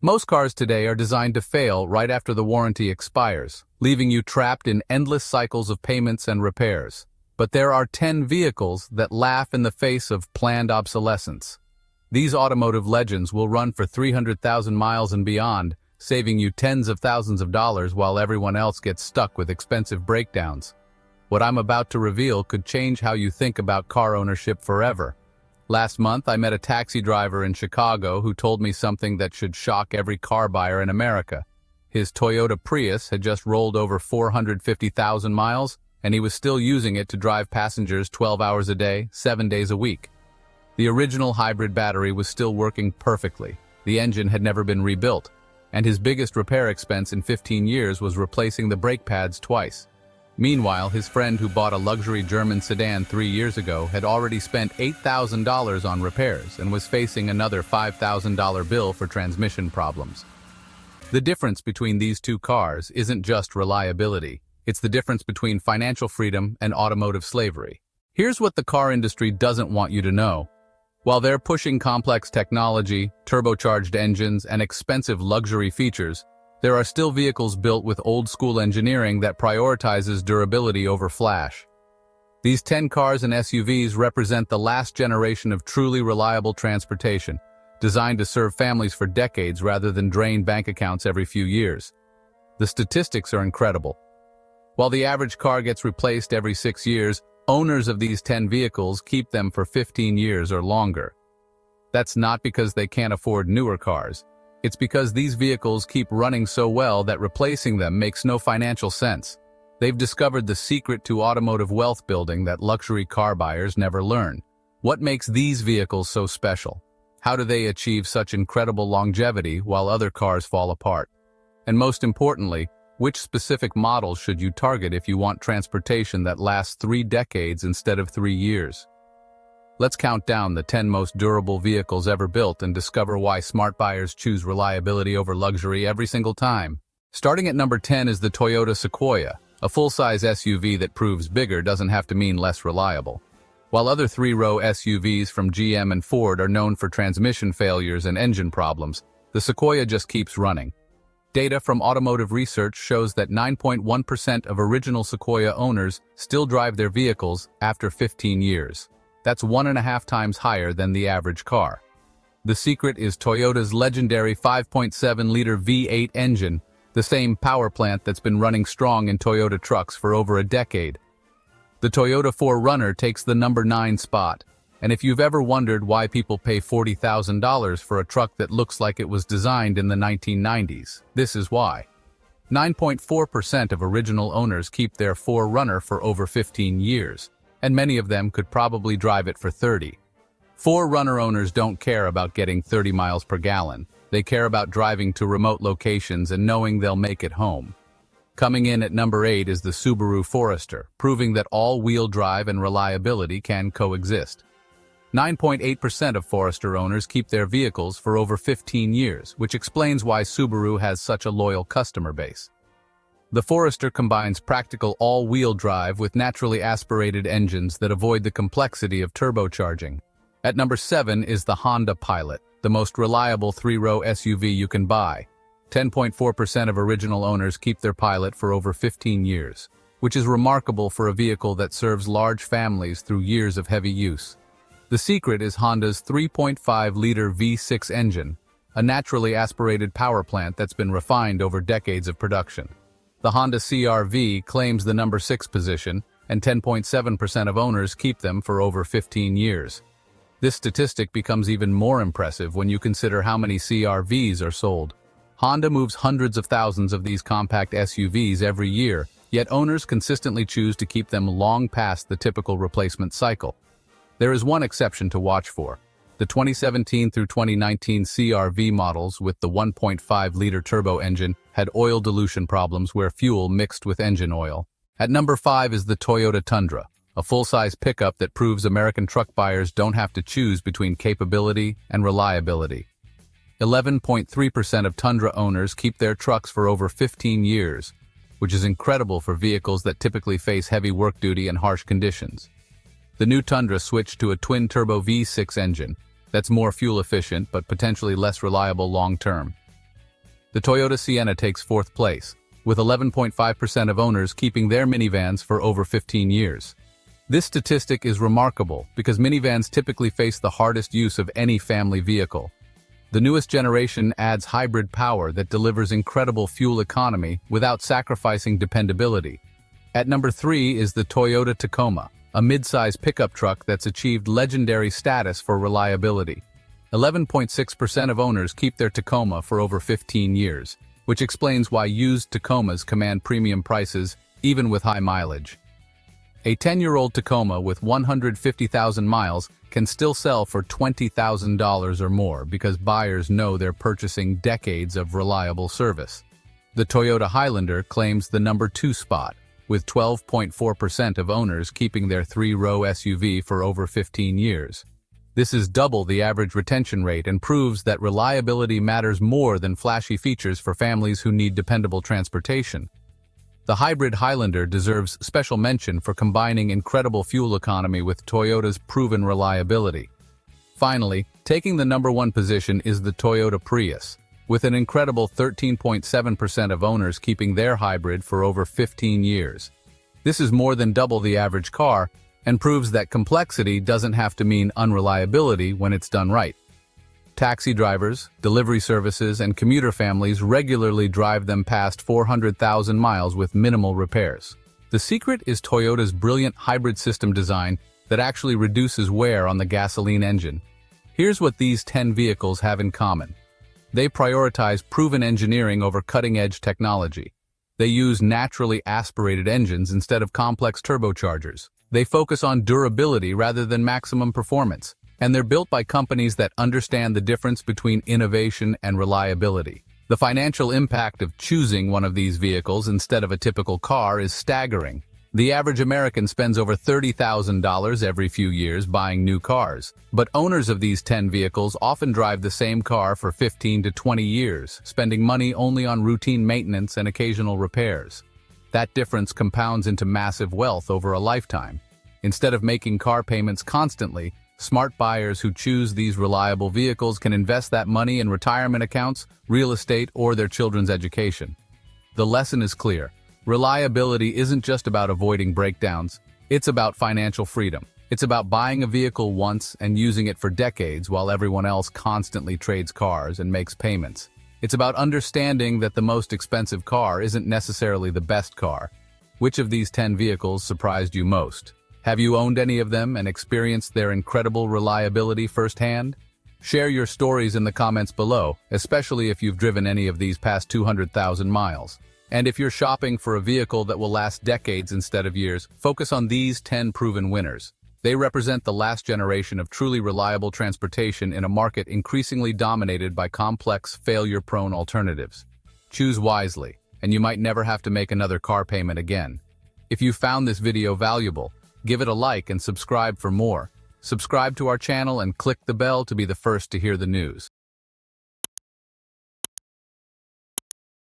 Most cars today are designed to fail right after the warranty expires, leaving you trapped in endless cycles of payments and repairs. But there are 10 vehicles that laugh in the face of planned obsolescence. These automotive legends will run for 300,000 miles and beyond, saving you tens of thousands of dollars while everyone else gets stuck with expensive breakdowns. What I'm about to reveal could change how you think about car ownership forever. Last month, I met a taxi driver in Chicago who told me something that should shock every car buyer in America. His Toyota Prius had just rolled over 450,000 miles, and he was still using it to drive passengers 12 hours a day, 7 days a week. The original hybrid battery was still working perfectly. The engine had never been rebuilt, and his biggest repair expense in 15 years was replacing the brake pads twice. Meanwhile, his friend who bought a luxury German sedan 3 years ago had already spent $8,000 on repairs and was facing another $5,000 bill for transmission problems. The difference between these two cars isn't just reliability. It's the difference between financial freedom and automotive slavery. Here's what the car industry doesn't want you to know. While they're pushing complex technology, turbocharged engines, and expensive luxury features, there are still vehicles built with old-school engineering that prioritizes durability over flash. These 10 cars and SUVs represent the last generation of truly reliable transportation, designed to serve families for decades rather than drain bank accounts every few years. The statistics are incredible. While the average car gets replaced every 6 years, owners of these 10 vehicles keep them for 15 years or longer. That's not because they can't afford newer cars. It's because these vehicles keep running so well that replacing them makes no financial sense. They've discovered the secret to automotive wealth building that luxury car buyers never learn. What makes these vehicles so special? How do they achieve such incredible longevity while other cars fall apart? And most importantly, which specific models should you target if you want transportation that lasts 3 decades instead of 3 years? Let's count down the 10 most durable vehicles ever built and discover why smart buyers choose reliability over luxury every single time. Starting at number 10 is the Toyota Sequoia. A full-size SUV that proves bigger doesn't have to mean less reliable. While other 3-row SUVs from GM and Ford are known for transmission failures and engine problems, the Sequoia just keeps running. Data from automotive research shows that 9.1% of original Sequoia owners still drive their vehicles after 15 years. That's 1.5 times higher than the average car. The secret is Toyota's legendary 5.7-liter V8 engine, the same power plant that's been running strong in Toyota trucks for over a decade. The Toyota 4Runner takes the number 9 spot, and if you've ever wondered why people pay $40,000 for a truck that looks like it was designed in the 1990s, this is why. 9.4% of original owners keep their 4Runner for over 15 years, and many of them could probably drive it for 30. 4Runner owners don't care about getting 30 miles per gallon. They care about driving to remote locations and knowing they'll make it home. Coming in at number 8 is the Subaru Forester, proving that all-wheel drive and reliability can coexist. 9.8% of Forester owners keep their vehicles for over 15 years, which explains why Subaru has such a loyal customer base. The Forester combines practical all-wheel drive with naturally aspirated engines that avoid the complexity of turbocharging. At number 7 is the Honda Pilot, the most reliable 3-row SUV you can buy. 10.4% of original owners keep their Pilot for over 15 years, which is remarkable for a vehicle that serves large families through years of heavy use. The secret is Honda's 3.5-liter V6 engine, a naturally aspirated power plant that's been refined over decades of production. The Honda CR-V claims the number 6 position, and 10.7% of owners keep them for over 15 years. This statistic becomes even more impressive when you consider how many CR-Vs are sold. Honda moves hundreds of thousands of these compact SUVs every year, yet owners consistently choose to keep them long past the typical replacement cycle. There is one exception to watch for. The 2017 through 2019 CR-V models with the 1.5-liter turbo engine had oil dilution problems where fuel mixed with engine oil. At number 5 is the Toyota Tundra, a full-size pickup that proves American truck buyers don't have to choose between capability and reliability. 11.3% of Tundra owners keep their trucks for over 15 years, which is incredible for vehicles that typically face heavy work duty and harsh conditions. The new Tundra switched to a twin-turbo V6 engine that's more fuel-efficient but potentially less reliable long-term. The Toyota Sienna takes fourth place, with 11.5% of owners keeping their minivans for over 15 years. This statistic is remarkable because minivans typically face the hardest use of any family vehicle. The newest generation adds hybrid power that delivers incredible fuel economy without sacrificing dependability. At number 3 is the Toyota Tacoma, a mid-size pickup truck that's achieved legendary status for reliability. 11.6% of owners keep their Tacoma for over 15 years, which explains why used Tacomas command premium prices even with high mileage. A 10-year-old Tacoma with 150,000 miles can still sell for $20,000 or more because buyers know they're purchasing decades of reliable service. The Toyota Highlander claims the number 2 spot, with 12.4% of owners keeping their 3-row SUV for over 15 years. This is double the average retention rate and proves that reliability matters more than flashy features for families who need dependable transportation. The hybrid Highlander deserves special mention for combining incredible fuel economy with Toyota's proven reliability. Finally, taking the number 1 position is the Toyota Prius, with an incredible 13.7% of owners keeping their hybrid for over 15 years. This is more than double the average car and proves that complexity doesn't have to mean unreliability when it's done right. Taxi drivers, delivery services, and commuter families regularly drive them past 400,000 miles with minimal repairs. The secret is Toyota's brilliant hybrid system design that actually reduces wear on the gasoline engine. Here's what these 10 vehicles have in common. They prioritize proven engineering over cutting-edge technology. They use naturally aspirated engines instead of complex turbochargers. They focus on durability rather than maximum performance. And they're built by companies that understand the difference between innovation and reliability. The financial impact of choosing one of these vehicles instead of a typical car is staggering. The average American spends over $30,000 every few years buying new cars, but owners of these 10 vehicles often drive the same car for 15 to 20 years, spending money only on routine maintenance and occasional repairs. That difference compounds into massive wealth over a lifetime. Instead of making car payments constantly, smart buyers who choose these reliable vehicles can invest that money in retirement accounts, real estate, or their children's education. The lesson is clear. Reliability isn't just about avoiding breakdowns. It's about financial freedom. It's about buying a vehicle once and using it for decades while everyone else constantly trades cars and makes payments. It's about understanding that the most expensive car isn't necessarily the best car. Which of these 10 vehicles surprised you most? Have you owned any of them and experienced their incredible reliability firsthand? Share your stories in the comments below, especially if you've driven any of these past 200,000 miles. And if you're shopping for a vehicle that will last decades instead of years, focus on these 10 proven winners. They represent the last generation of truly reliable transportation in a market increasingly dominated by complex, failure-prone alternatives. Choose wisely, and you might never have to make another car payment again. If you found this video valuable, give it a like and subscribe for more. Subscribe to our channel and click the bell to be the first to hear the news.